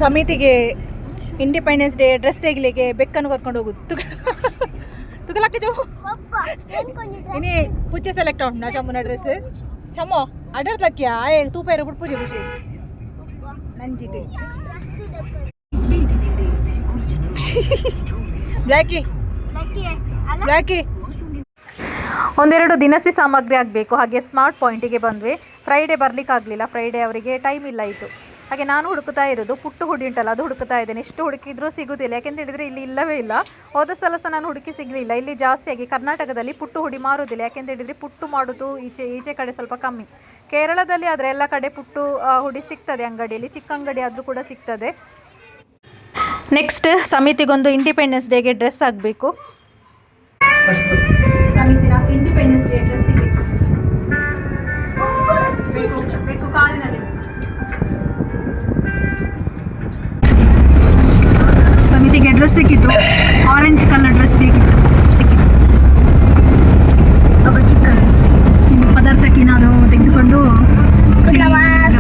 ಸಮಿತಿಗೆ independence day dress ತೆಗಿಲಿಕ್ಕೆ ಬೆಕ್ಕನ್ನು ಕರ್ಕೊಂಡು ಹೋಗುದು ತುಗಲಕ್ಕೆ ಚೋ ಇನಿ ಪೂಜೆ ಸೆಲೆಕ್ಟ್ ಉಂಟು ನಾ ಚಮ್ಮನ ಡ್ರೆಸ್ ಚಮ್ಮೋ ಅಡ್ಡರ್ಲಕ್ಕಿಯಾ ಆಯ್ ತೂಪ ಇರೋ ಬಿಟ್ಟು ಪೂಜೆ ಖುಷಿ ನಂಜಿಟಿ ಬ್ಲ್ಯಾಕಿ ಬ್ಲ್ಯಾಕಿ ಒಂದೆರಡು ದಿನಸಿ ಸಾಮಗ್ರಿ ಆಗಬೇಕು. ಹಾಗೆ ಸ್ಮಾರ್ಟ್ ಪಾಯಿಂಟಿಗೆ ಬಂದ್ವಿ. ಫ್ರೈಡೇ ಬರಲಿಕ್ಕಾಗಲಿಲ್ಲ, ಫ್ರೈಡೇ ಅವರಿಗೆ ಟೈಮ್ ಇಲ್ಲ ಇತ್ತು. ಹಾಗೆ ನಾನು ಹುಡುಕ್ತಾ ಇರೋದು ಪುಟ್ಟು ಹುಡಿ ಉಂಟಲ್ಲ, ಅದು ಹುಡುಕ್ತಾ ಇದ್ದೇನೆ. ಎಷ್ಟು ಹುಡುಕಿದ್ರೂ ಸಿಗೋದಿಲ್ಲ, ಯಾಕೆಂತ ಹೇಳಿದರೆ ಇಲ್ಲಿ ಇಲ್ಲವೇ ಇಲ್ಲ. ಹೋದ ಸಲ ಸಹ ನಾನು ಹುಡುಕಿ ಸಿಗಲಿಲ್ಲ. ಇಲ್ಲಿ ಜಾಸ್ತಿಯಾಗಿ ಕರ್ನಾಟಕದಲ್ಲಿ ಪುಟ್ಟು ಹುಡಿ ಮಾರೋದಿಲ್ಲ, ಯಾಕೆಂತ ಹೇಳಿದರೆ ಪುಟ್ಟು ಮಾಡೋದು ಈಚೆ ಕಡೆ ಸ್ವಲ್ಪ ಕಮ್ಮಿ. ಕೇರಳದಲ್ಲಿ ಆದರೆ ಎಲ್ಲ ಕಡೆ ಪುಟ್ಟು ಹುಡಿ ಸಿಗ್ತದೆ ಅಂಗಡಿಯಲ್ಲಿ, ಚಿಕ್ಕ ಅಂಗಡಿ ಆದರೂ ಕೂಡ ಸಿಗ್ತದೆ. ನೆಕ್ಸ್ಟ್ ಸಮಿತಿಗೊಂದು ಇಂಡಿಪೆಂಡೆನ್ಸ್ ಡೇಗೆ ಡ್ರೆಸ್ ಆಗಬೇಕು. ಸಮಿತಿನ ಇಂಡಿಪೆಂಡೆನ್ಸ್ ಡೇ ಡ್ರೆಸ್ ಬೇಕು ಕಾರಿನಲ್ಲಿ. ಸಮಿತಿಗೆ ಡ್ರೆಸ್ ಸಿಕ್ಕಿತ್ತು, ಆರೆಂಜ್ ಕಲರ್ ಡ್ರೆಸ್ ಬೇಕಿತ್ತು, ಸಿಕ್ಕಿತ್ತು. ಇನ್ನು ಪದಾರ್ಥಕ್ಕೆ ನಾನು ತೆಗೆದುಕೊಂಡು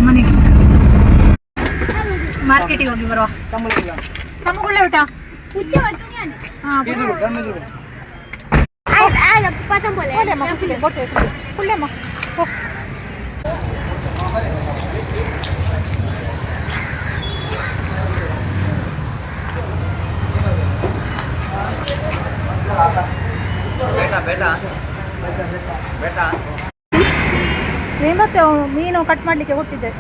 ಮನೆಗೆ ಮಾರ್ಕೆಟಿಗೆ ಹೋಗಿ ಬರುವ. ಚಮ್ಮಗುಳ್ಳೆ ಊಟ ಮತ್ತೆ ಮೀನು ಕಟ್ ಮಾಡ್ಲಿಕ್ಕೆ ಕೊಟ್ಟಿದ್ದೆ.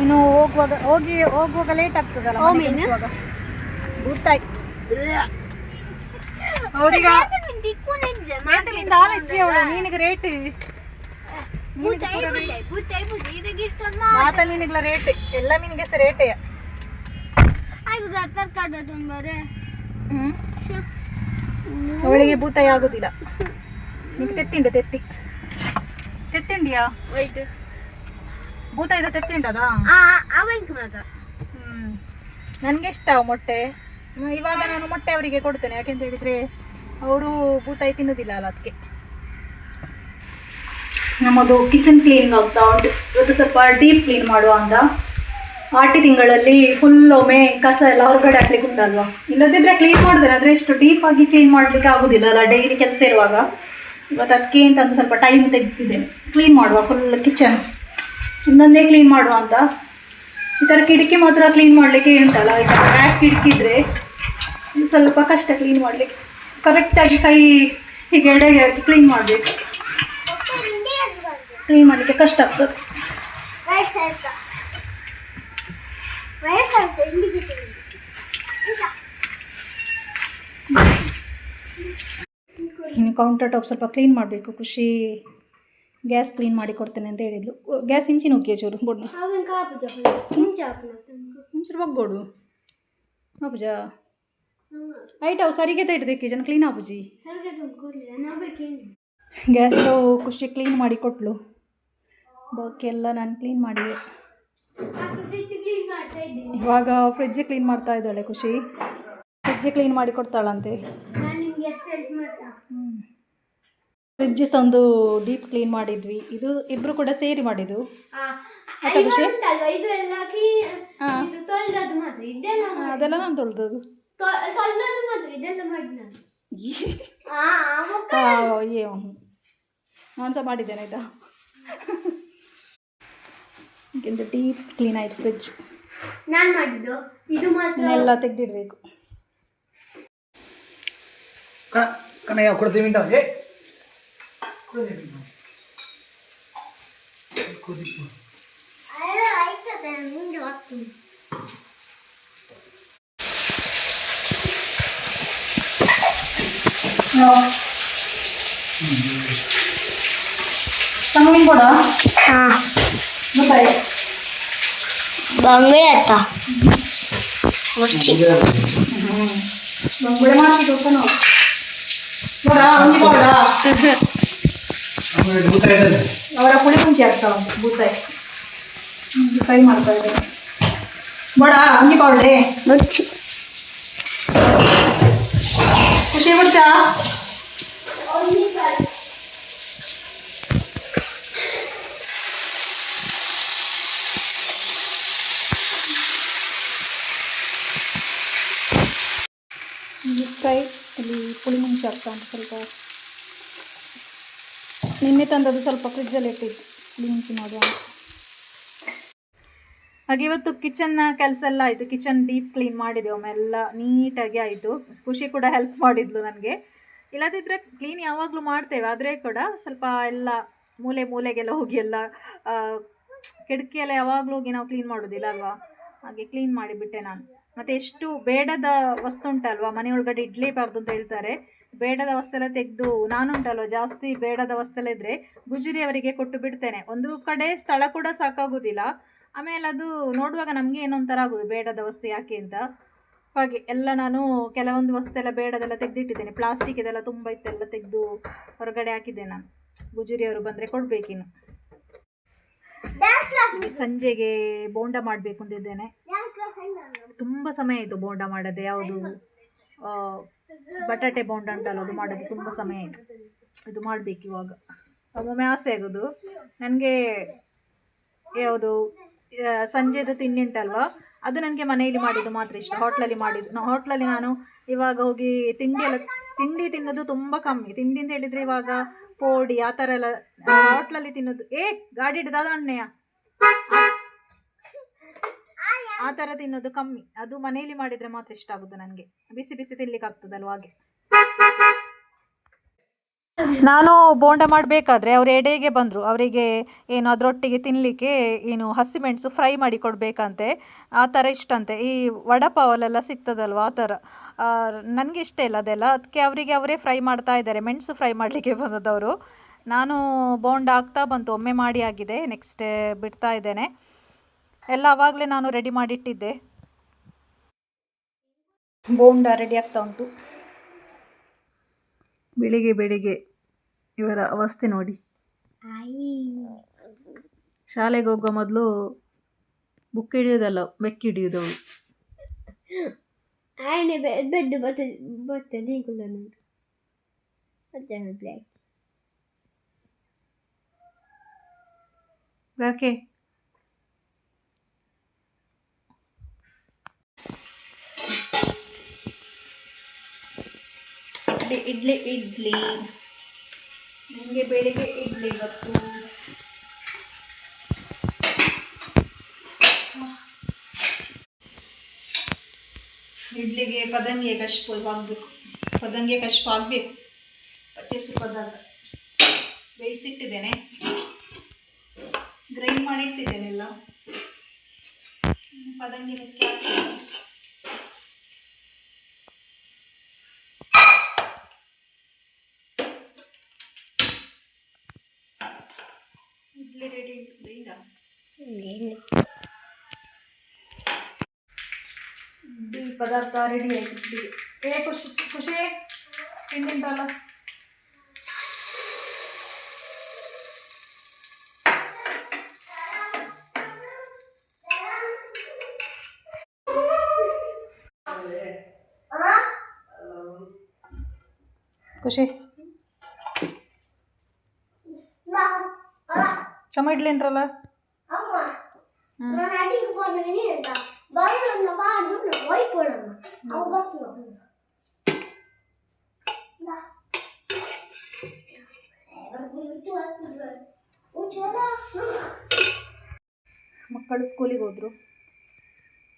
ಇನ್ನು ಹೋಗುವಾಗ ಲೇಟ್ ಆಗ್ತದಲ್ಲ ಊಟಾಯ್ ಅವ್ರಿಗೆ ಮೀನಿಗೆ ರೇಟ್ ಮಾತ ಮೀನಿಗಳ ರೇಟ್ ಎಲ್ಲ ಮೀನಿಗೆ ಸಹ ರೇಟೇ. ಅವಳಿಗೆ ಭೂತಾಯಿ ಆಗುದಿಲ್ಲ. ನಿಂಗೆ ತೆತ್ತಿಂಡಿಯಾ ಭೂತಾಯಿದ ತೆತ್ತಿಂಡದ ನನ್ಗೆ ಇಷ್ಟ ಮೊಟ್ಟೆ. ಇವಾಗ ನಾನು ಮೊಟ್ಟೆ ಅವರಿಗೆ ಕೊಡ್ತೇನೆ, ಯಾಕೆಂತ ಹೇಳಿದ್ರೆ ಅವರು ಭೂತಾಯಿ ತಿನ್ನುವುದಿಲ್ಲ ಅಲ್ಲ, ಅದಕ್ಕೆ. ನಮ್ಮದು ಕಿಚನ್ ಕ್ಲೀನಿಂಗ್ ಆಗ್ತಾ ಉಂಟು. ಇವತ್ತು ಸ್ವಲ್ಪ ಡೀಪ್ ಕ್ಲೀನ್ ಮಾಡುವ ಅಂತ. ಆಟಿ ತಿಂಗಳಲ್ಲಿ ಫುಲ್ ಒಮ್ಮೆ ಕಸ ಎಲ್ಲ ಹೊರಗಡೆ ಹಾಕ್ಲಿಕ್ಕೆ ಉಂಟಲ್ವಾ, ಇಲ್ಲದಿದ್ದರೆ ಕ್ಲೀನ್ ಮಾಡಿದ್ರೆ ಆದರೆ ಎಷ್ಟು ಡೀಪ್ ಆಗಿ ಕ್ಲೀನ್ ಮಾಡಲಿಕ್ಕೆ ಆಗೋದಿಲ್ಲ ಅಲ್ಲ ಡೈಲಿ ಕೆಲಸ ಇರುವಾಗ. ಇವತ್ತು ಅದಕ್ಕೆ ಅಂತ ಒಂದು ಸ್ವಲ್ಪ ಟೈಮ್ ತೆಗೆದಿದ್ದೇನೆ. ಕ್ಲೀನ್ ಮಾಡುವ ಫುಲ್ ಕಿಚನ್ ಒಂದೊಂದೇ ಕ್ಲೀನ್ ಮಾಡುವ ಅಂತ. ಈ ಥರ ಕಿಟಕಿ ಮಾತ್ರ ಕ್ಲೀನ್ ಮಾಡಲಿಕ್ಕೆ ಉಂಟಲ್ಲ, ಈ ಥರ ಬ್ಯಾಕ್ ಕಿಟಕಿ ಇದ್ದರೆ ಸ್ವಲ್ಪ ಕಷ್ಟ ಕ್ಲೀನ್ ಮಾಡಲಿಕ್ಕೆ. ಕರೆಕ್ಟಾಗಿ ಕೈ ಹೀಗೆ ಎಡೆಗೆ ಹಾಕಿ ಕ್ಲೀನ್ ಮಾಡಬೇಕು. ಕ್ಲೀನ್ ಮಾಡಲಿಕ್ಕೆ ಕಷ್ಟ ಆಗ್ತದೆ. ಇನ್ನು ಕೌಂಟರ್ ಟಾಪ್ ಸ್ವಲ್ಪ ಕ್ಲೀನ್ ಮಾಡಬೇಕು. ಖುಷಿ ಗ್ಯಾಸ್ ಕ್ಲೀನ್ ಮಾಡಿ ಕೊಡ್ತೇನೆ ಅಂತ ಹೇಳಿದ್ಲು. ಗ್ಯಾಸ್ ಇಂಚಿನ ಉಕ್ಕಿ ಚೂರು ಬೋಡ್ನ ಮುಂಚೆ ಬಗ್ಗೋಡು ಆಪುಜ ಐಟ್ ಅವು ಸರಿಗೆ ತೈಟದಕ್ಕೆ ಜನ ಕ್ಲೀನ್ ಆಪುಜಿ. ಗ್ಯಾಸ್ ಸ್ಟವ್ ಖುಷಿ ಕ್ಲೀನ್ ಮಾಡಿ ಕೊಟ್ಲು. ಬಾಕಿ ಎಲ್ಲ ನಾನು ಕ್ಲೀನ್ ಮಾಡಿ ಇವಾಗ ಫ್ರಿಡ್ಜ್ ಕ್ಲೀನ್ ಮಾಡ್ತಾ ಇದ್ದಾಳೆ ಖುಷಿ. ಫ್ರಿಡ್ಜ್ ಕ್ಲೀನ್ ಮಾಡಿ ಕೊಡ್ತಾಳಂತೆ. ಫ್ರಿಡ್ಜ್ ಸಹ ಒಂದು ಡೀಪ್ ಕ್ಲೀನ್ ಮಾಡಿದ್ವಿ. ಇದು ಇಬ್ರು ಕೂಡ ಸೇರಿ ಮಾಡಿದ್ದು. ಖುಷಿ ಅದೆಲ್ಲ ನಾನು ತೊಳ್ದದು. ನಾನು ಸಹ ಮಾಡಿದ್ದೇನೆ ಆಯ್ತಾ. ಡೀಪ್ ಕ್ಲೀನ್ ಆಯ್ತು ಫ್ರಿಡ್ಜ್. ನಾನು ಮಾಡಿದ್ದು ಇದು ಮಾತ್ರ ಎಲ್ಲ ತೆಗೆದಿಡಬೇಕು. ಕಣಯ್ಯ ಕೊಡ್ತೀವಿ ಉಂಟೆ ತಂಗಿನ ಕೊಡ ಬಂಗಡೆ ಆಯ್ತಾ ಬಂಗಡೆ ಮಾಡ್ತಿದ್ದು ನೋಡ ಒಂದಿ ಕೊಡ ಅವರ ಪುಳಿ ಮುಂಚೆ ಆಗ್ತಾವ ಬೂತಾಯಿ ಫ್ರೈ ಮಾಡ್ತಾ ಇದ್ದಾರೆ. ಬೇಡ ಅಂಗಿ ಪಾವಡೆ ಖುಷಿ ಬಿಡ್ತಾ ಫ್ರೈ ಇಲ್ಲಿ ಪುಳಿ ಮುಂಚೆ ಆಗ್ತಾ ಉಂಟು ಸ್ವಲ್ಪ. ನಿನ್ನೆ ತಂದದ್ದು ಸ್ವಲ್ಪ ಫ್ರಿಜ್ಜಲ್ಲಿ ಇಟ್ಟಿದ್ದು ಪುಳಿ ಮುಂಚೆ ಮಾಡುವ. ಹಾಗೆ ಇವತ್ತು ಕಿಚನ್ನ ಕೆಲಸ ಎಲ್ಲ ಆಯಿತು. ಕಿಚನ್ ಡೀಪ್ ಕ್ಲೀನ್ ಮಾಡಿದೆ, ಒಮ್ಮೆ ಎಲ್ಲ ನೀಟಾಗಿ ಆಯಿತು. ಖುಷಿ ಕೂಡ ಹೆಲ್ಪ್ ಮಾಡಿದ್ಲು ನನಗೆ. ಇಲ್ಲದಿದ್ದರೆ ಕ್ಲೀನ್ ಯಾವಾಗಲೂ ಮಾಡ್ತೇವೆ, ಆದರೆ ಕೂಡ ಸ್ವಲ್ಪ ಎಲ್ಲ ಮೂಲೆಗೆಲ್ಲ ಹೋಗಿ ಎಲ್ಲ ಕಿಟಕಿಯೆಲ್ಲ ಯಾವಾಗಲೂ ಹೋಗಿ ನಾವು ಕ್ಲೀನ್ ಮಾಡೋದಿಲ್ಲ ಅಲ್ವಾ, ಹಾಗೆ ಕ್ಲೀನ್ ಮಾಡಿಬಿಟ್ಟೆ ನಾನು. ಮತ್ತು ಎಷ್ಟು ಬೇಡದ ವಸ್ತು ಉಂಟಲ್ವಾ ಮನೆಯೊಳಗಡೆ ಇಡಲೇಬಾರ್ದು ಅಂತ ಹೇಳ್ತಾರೆ. ಬೇಡದ ವಸ್ತೆಲ್ಲ ತೆಗೆದು ನಾನುಂಟಲ್ವ ಜಾಸ್ತಿ ಬೇಡದ ವಸ್ತೆಲ್ಲ ಇದ್ದರೆ ಗುಜರಿಯವರಿಗೆ ಕೊಟ್ಟು ಬಿಡ್ತೇನೆ. ಒಂದು ಕಡೆ ಸ್ಥಳ ಕೂಡ ಸಾಕಾಗೋದಿಲ್ಲ, ಆಮೇಲೆ ಅದು ನೋಡುವಾಗ ನಮಗೆ ಏನೋ ಒಂಥರ ಆಗೋದು ಬೇಡದ ವಸ್ತು ಯಾಕೆ ಅಂತ. ಹಾಗೆ ಎಲ್ಲ ನಾನು ಕೆಲವೊಂದು ವಸ್ತೆಲ್ಲ ಬೇಡದೆಲ್ಲ ತೆಗೆದಿಟ್ಟಿದ್ದೇನೆ. ಪ್ಲಾಸ್ಟಿಕ್ ಇದೆಲ್ಲ ತುಂಬ ಇತ್ತೆಲ್ಲ ತೆಗೆದು ಹೊರಗಡೆ ಹಾಕಿದ್ದೆ ನಾನು. ಗುಜರಿಯವರು ಬಂದರೆ ಕೊಡಬೇಕಿನ್ನು. ಸಂಜೆಗೆ ಬೋಂಡ ಮಾಡಬೇಕು ಅಂತಿದ್ದೇನೆ. ತುಂಬ ಸಮಯ ಆಯಿತು ಬೋಂಡ ಮಾಡೋದು. ಯಾವುದು ಬಟಾಟೆ ಬೋಂಡ ಉಂಟಲ್ಲ ಅದು ಮಾಡೋದು ತುಂಬ ಸಮಯ ಆಯಿತು. ಇದು ಮಾಡಬೇಕು ಇವಾಗ. ಒಮ್ಮೊಮ್ಮೆ ಆಸೆ ಆಗೋದು ನನಗೆ, ಯಾವುದು ಸಂಜೆದು ತಿಂಡಿ ಉಂಟಲ್ವ ಅದು ನನಗೆ ಮನೆಯಲ್ಲಿ ಮಾಡಿದ್ದು ಮಾತ್ರ ಇಷ್ಟ. ಹೋಟ್ಲಲ್ಲಿ ಮಾಡಿದ್ದು ಹೋಟ್ಲಲ್ಲಿ ನಾನು ಇವಾಗ ಹೋಗಿ ತಿಂಡಿ ತಿನ್ನೋದು ತುಂಬ ಕಮ್ಮಿ. ತಿಂಡಿ ಅಂತ ಹೇಳಿದರೆ ಇವಾಗ ಪೋಡಿ ಆ ಥರ ಎಲ್ಲ ಹೋಟ್ಲಲ್ಲಿ ತಿನ್ನೋದು. ಗಾಡಿ ಹಿಡ್ದಾದ ಅಣ್ಣಯ್ಯ ಆ ಥರ ತಿನ್ನೋದು ಕಮ್ಮಿ. ಅದು ಮನೆಯಲ್ಲಿ ಮಾಡಿದರೆ ಮಾತ್ರ ಇಷ್ಟ ಆಗೋದು ನನಗೆ. ಬಿಸಿ ಬಿಸಿ ತಿನ್ಲಿಕ್ಕೆ ಆಗ್ತದಲ್ವ ಹಾಗೆ. ನಾನು ಬೋಂಡ ಮಾಡಬೇಕಾದ್ರೆ ಅವರು ಎಡೆಗೆ ಬಂದರು. ಅವರಿಗೆ ಏನು ಅದರೊಟ್ಟಿಗೆ ತಿನ್ನಲಿಕ್ಕೆ ಏನು ಹಸಿಮೆಣಸು ಫ್ರೈ ಮಾಡಿ ಕೊಡಬೇಕಂತೆ, ಆ ಥರ ಇಷ್ಟ ಅಂತೆ. ಈ ವಡಪಾವಲೆಲ್ಲ ಸಿಗ್ತದಲ್ವ ಆ ಥರ ನನಗೆ ಇಷ್ಟ ಇಲ್ಲ ಅದೆಲ್ಲ. ಅದಕ್ಕೆ ಅವರೇ ಫ್ರೈ ಮಾಡ್ತಾ ಇದ್ದಾರೆ. ಮೆಣಸು ಫ್ರೈ ಮಾಡಲಿಕ್ಕೆ ಬಂದದವರು. ನಾನು ಬೋಂಡ ಆಗ್ತಾ ಬಂತು, ಒಮ್ಮೆ ಮಾಡಿ ಆಗಿದೆ, ನೆಕ್ಸ್ಟ್ ಬಿಡ್ತಾ ಇದ್ದೇನೆ. ಎಲ್ಲ ಆವಾಗಲೇ ನಾನು ರೆಡಿ ಮಾಡಿಟ್ಟಿದ್ದೆ. ಬೋಂಡ ರೆಡಿ ಆಗ್ತಾ ಉಂಟು. ಬೆಳಿಗ್ಗೆ ಇವರ ಅವಸ್ಥೆ ನೋಡಿ. ಶಾಲೆಗೆ ಹೋಗುವ ಮೊದಲು ಬುಕ್ ಹಿಡಿಯೋದಲ್ಲ, ಬೆಕ್ಕು ಹಿಡಿಯೋದು ಅವಳು. ಯಾಕೆ ಇಡ್ಲಿ ನನಗೆ ಬೆಳಿಗ್ಗೆ ಇಡ್ಲಿ ಇವತ್ತು. ಇಡ್ಲಿಗೆ ಪದಂಗೆ ಕಶ್ಪು ಆಗಬೇಕು. ಪದಂಗೆ ಕಶ್ಪು ಆಗಬೇಕು. ಪಚ್ಚೆಸು ಪದಾರ್ಥ ಬೇಯಿಸಿಟ್ಟಿದ್ದೇನೆ, ಗ್ರೈಂಡ್ ಮಾಡಿಟ್ಟಿದ್ದೇನೆ ಎಲ್ಲ. ಪದಂಗೆ ಮುಖ್ಯ ಆಗ್ತದೆ. ಇಡ್ಲಿ ರೆಡಿ ಉಂಟು ಈಗ. ಇಡ್ಲಿ ಪದಾರ್ಥ ರೆಡಿ ಆಯ್ತು. ಇಡ್ಲಿಗೆ ಖುಷಿ ತಿಂಡಿ ಉಂಟಲ್ಲ. ಖುಷಿ ಚಮ ಇಡ್ಲಿ ಉಂಟ್ರಲ್ಲ. ಮಕ್ಕಳು ಸ್ಕೂಲಿಗೆ ಹೋದರು.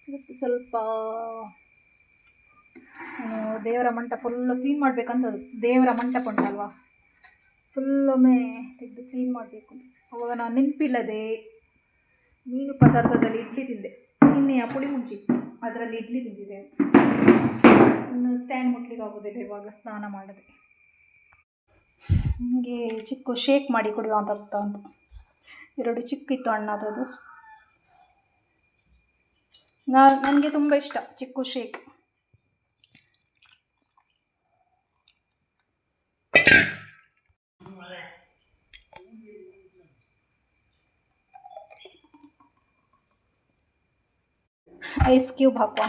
ಇವತ್ತು ಸ್ವಲ್ಪ ದೇವರ ಮಂಟಪ ಫುಲ್ಲು ಕ್ಲೀನ್ ಮಾಡಬೇಕಂತ. ದೇವರ ಮಂಟಪ ಉಂಟಲ್ವ, ಫುಲ್ಲೊಮ್ಮೆ ತೆಗೆದು ಕ್ಲೀನ್ ಮಾಡಬೇಕು. ಅವಾಗ ನಾನು ನೆನಪಿಲ್ಲದೆ ಮೀನು ಪದಾರ್ಥದಲ್ಲಿ ಇಡ್ಲಿ ತಿಂದೆ. ನಿನ್ನೆಯ ಪುಳಿ ಮುಂಚಿತ್ತು, ಅದರಲ್ಲಿ ಇಡ್ಲಿ ತಿಂದಿದೆ. ಇನ್ನು ಸ್ಟ್ಯಾಂಡ್ ಮುಟ್ಲಿಕ್ಕೆ ಆಗೋದಿಲ್ಲ ಇವಾಗ ಸ್ನಾನ ಮಾಡಿದೆ. ನನಗೆ ಚಿಕ್ಕ ಶೇಕ್ ಮಾಡಿ ಕುಡಿಯುವ ಅಂತ ಆಗ್ತಾ ಉಂಟು. 2 ಚಿಕ್ಕಿತ್ತು ಅಣ್ಣದದು. ನನಗೆ ತುಂಬ ಇಷ್ಟ ಚಿಕ್ಕು ಶೇಕ್. ಐಸ್ ಕ್ಯೂಬ್ ಹಾಕುವ.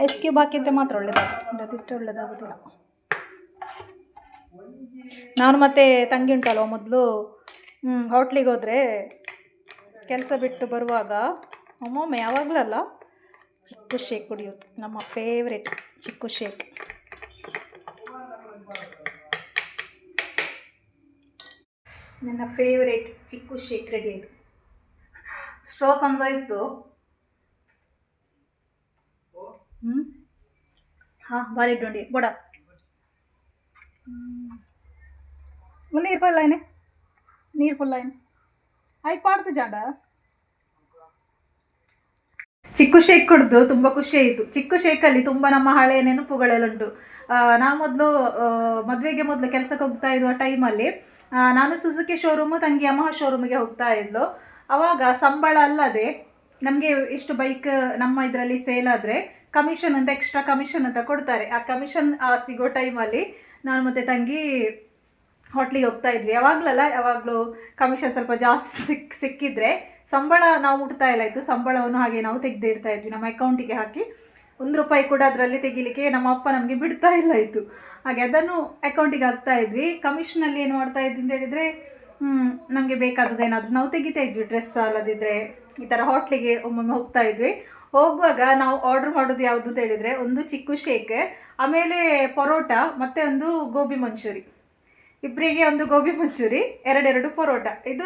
ಐಸ್ ಕ್ಯೂಬ್ ಹಾಕಿದರೆ ಮಾತ್ರ ಒಳ್ಳೆಯದಾಗುತ್ತೆ, ಇಲ್ಲದಿದ್ದರೆ ಒಳ್ಳೆಯದಾಗೋದಿಲ್ಲ. ನಾನು ಮತ್ತು ತಂಗಿ ಉಂಟಲ್ವ, ಮೊದಲು ಹೋಟ್ಲಿಗೆ ಹೋದರೆ ಕೆಲಸ ಬಿಟ್ಟು ಬರುವಾಗ ಒಮ್ಮೊಮ್ಮೆ ಯಾವಾಗಲಲ್ಲ ಚಿಕ್ಕು ಶೇಕ್ ಕುಡಿಯೋದು. ನಮ್ಮ ಫೇವ್ರೆಟ್ ಚಿಕ್ಕು ಶೇಕ್. ನನ್ನ ಫೇವ್ರೇಟ್ ಚಿಕ್ಕು ಶೇಕ್ ರೆಡಿ ಆಯಿತು. ಸ್ಟ್ರೋ ತಂದಾಯಿತು. हाँ वाली डोंडी बड़ा नीर फुल आयने नीर फुल आयने आई पाಡ್ತು ಜಾಂಡ. ಚಿಕ್ಕು ಶೇಕ್ ಕುಡಿದು ತುಂಬ ಖುಷಿ ಆಯಿತು. ಚಿಕ್ಕು ಶೇಕಲ್ಲಿ ತುಂಬ ನಮ್ಮ ಹಳೆಯ ನೆನಪುಗಳೆಲ್ಲುಂಟು. ನಾವು ಮೊದಲು ಮದುವೆಗೆ ಮೊದಲು ಕೆಲಸಕ್ಕೆ ಹೋಗ್ತಾ ಇರುವ ಟೈಮಲ್ಲಿ ನಾನು ಸುಜುಕಿ ಶೋರೂಮು, ತಂಗಿ ಯಮಹ ಶೋರೂಮಿಗೆ ಹೋಗ್ತಾ ಇದ್ಲು. ಆವಾಗ ಸಂಬಳ ಅಲ್ಲದೆ ನಮಗೆ ಇಷ್ಟು ಬೈಕ್ ನಮ್ಮ ಇದರಲ್ಲಿ ಸೇಲ್ ಆದರೆ ಕಮಿಷನ್ ಅಂತ ಎಕ್ಸ್ಟ್ರಾ ಕಮಿಷನ್ ಅಂತ ಕೊಡ್ತಾರೆ. ಆ ಕಮಿಷನ್ ಸಿಗೋ ಟೈಮಲ್ಲಿ ನಾನು ಮತ್ತು ತಂಗಿ ಹೋಟ್ಲಿಗೆ ಹೋಗ್ತಾ ಇದ್ವಿ. ಯಾವಾಗಲೂ ಕಮಿಷನ್ ಸ್ವಲ್ಪ ಜಾಸ್ತಿ ಸಿಕ್ಕಿದ್ರೆ ಸಂಬಳ ನಾವು ಮುಟ್ತಾ ಇಲ್ಲ ಇತ್ತು. ಸಂಬಳವನ್ನು ಹಾಗೆ ನಾವು ತೆಗೆದಿಡ್ತಾ ಇದ್ವಿ ನಮ್ಮ ಅಕೌಂಟಿಗೆ ಹಾಕಿ. ₹1 ಕೂಡ ಅದರಲ್ಲಿ ತೆಗಿಲಿಕ್ಕೆ ನಮ್ಮ ಅಪ್ಪ ನಮಗೆ ಬಿಡ್ತಾ ಇಲ್ಲ ಇತ್ತು. ಹಾಗೆ ಅದನ್ನು ಅಕೌಂಟಿಗೆ ಹಾಕ್ತಾ ಇದ್ವಿ. ಕಮಿಷನಲ್ಲಿ ಏನು ಮಾಡ್ತಾ ಇದ್ವಿ ಅಂತ ಹೇಳಿದರೆ ನಮಗೆ ಬೇಕಾದದ್ದು ಏನಾದರೂ ನಾವು ತೆಗಿತಾ ಇದ್ವಿ. ಡ್ರೆಸ್ ಅಲ್ಲದಿದ್ದರೆ ಈ ಥರ ಹೋಟ್ಲಿಗೆ ಒಮ್ಮೊಮ್ಮೆ ಹೋಗ್ತಾ ಇದ್ವಿ. ಹೋಗುವಾಗ ನಾವು ಆರ್ಡ್ರ್ ಮಾಡೋದು ಯಾವುದು ಅಂತ ಹೇಳಿದರೆ ಒಂದು ಚಿಕ್ಕು ಶೇಕ್, ಆಮೇಲೆ ಪರೋಟ, ಮತ್ತು ಒಂದು ಗೋಬಿ ಮಂಚೂರಿ. ಇಬ್ಬರಿಗೆ ಒಂದು ಗೋಬಿ ಮಂಚೂರಿ, 2 ಪರೋಟ. ಇದು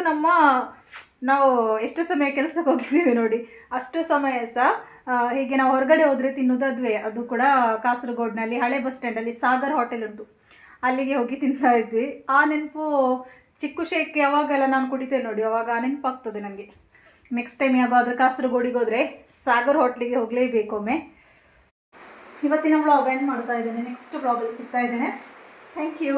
ನಾವು ಎಷ್ಟು ಸಮಯ ಕೆಲಸಕ್ಕೆ ಹೋಗಿದ್ದೀವಿ ನೋಡಿ, ಅಷ್ಟು ಸಮಯ ಸಹ ಹೀಗೆ ನಾವು ಹೊರಗಡೆ ಹೋದರೆ ತಿನ್ನೋದು ಅದುವೇ. ಅದು ಕೂಡ ಕಾಸರಗೋಡಿನಲ್ಲಿ ಹಳೆ ಬಸ್ ಸ್ಟ್ಯಾಂಡಲ್ಲಿ ಸಾಗರ್ ಹೋಟೆಲ್ ಉಂಟು, ಅಲ್ಲಿಗೆ ಹೋಗಿ ತಿಂತಾ ಇದ್ವಿ. ಆ ನೆನಪು ಚಿಕ್ಕು ಶೇಕ್ ಯಾವಾಗೆಲ್ಲ ನಾನು ಕುಡಿತೇನೆ ನೋಡಿ, ಅವಾಗ ಆ ನೆನಪಾಗ್ತದೆ ನನಗೆ. ನೆಕ್ಸ್ಟ್ ಟೈಮ್ ಯಾವಾಗಾದರೂ ಕಾಸರಗೋಡಿಗೆ ಹೋದರೆ ಸಾಗರ್ ಹೋಟ್ಲಿಗೆ ಹೋಗಲೇಬೇಕು ಒಮ್ಮೆ. ಇವತ್ತಿನ ಬ್ಲಾಗ್ ಎಂಡ್ ಮಾಡ್ತಾ ಇದ್ದೇನೆ. ನೆಕ್ಸ್ಟ್ ಬ್ಲಾಗಲ್ಲಿ ಸಿಗ್ತಾ ಇದ್ದೇನೆ. Thank you.